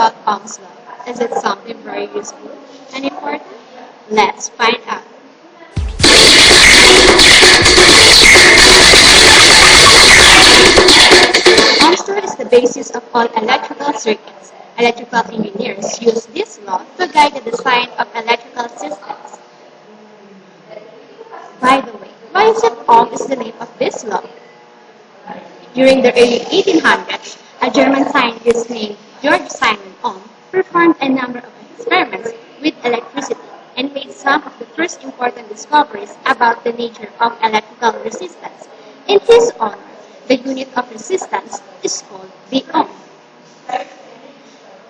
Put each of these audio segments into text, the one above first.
about Ohm's law? Is it something very useful and important? Let's find out. Ohm's law is the basis of all electrical circuits. Electrical engineers use this law to guide the design of electrical systems. By the way, why is it Ohm is the name of this law? During the early 1800s, a German scientist named George Simon Ohm performed a number of experiments with electricity and made some of the first important discoveries about the nature of electrical resistance. In his honor, the unit of resistance is called the ohm.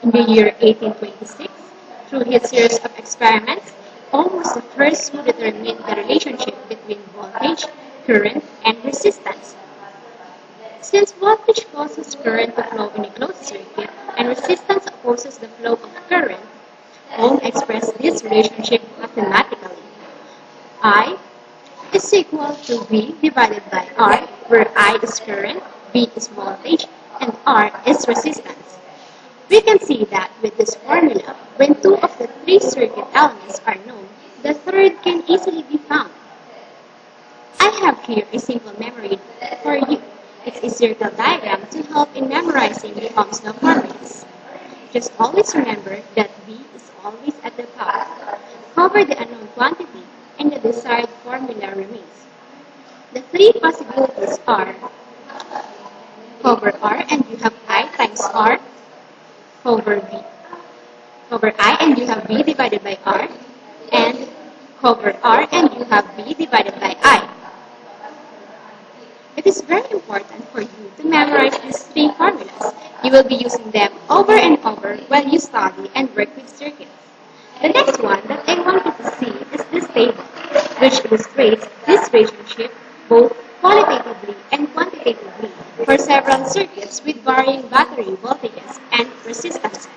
In the year 1826, through his series of experiments, Ohm was the first who determined the relationship between voltage, current, and resistance. Since voltage causes current to flow in a closed circuit and resistance opposes the flow of current, Ohm expressed this relationship mathematically. I is equal to V divided by R, where I is current, V is voltage, and R is resistance. We can see that with this formula, when two of the three circuit elements are known, the third can easily be found. I have here a simple memory for you. It's a circle diagram to help in memorizing the Ohm's law formulas. Just always remember that V is always at the top. Cover the unknown quantity and the desired formula remains. The three possibilities are cover R and you have I times R, cover I and you have V divided by R, and cover R and you have V divided by I. It is very important for you to memorize these three formulas. You will be using them over and over while you study and work with circuits. The next one that I want you to see is this table, which illustrates this relationship both qualitatively and quantitatively for several circuits with varying battery voltages and resistances.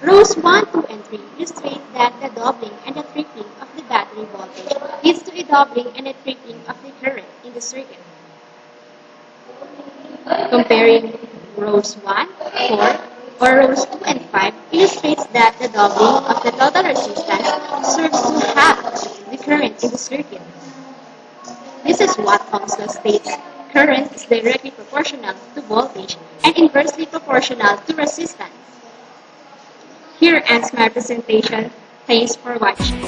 Rows 1, 2, and 3 illustrate that the doubling and the tripling of the battery voltage leads to a doubling and a tripling of the current in the circuit. Comparing rows 1, 4, or rows 2 and 5 illustrates that the doubling of the total resistance serves to halve the current in the circuit. This is what Ohm's law states. Current is directly proportional to voltage and inversely proportional to resistance. Here ends my presentation. Thanks for watching.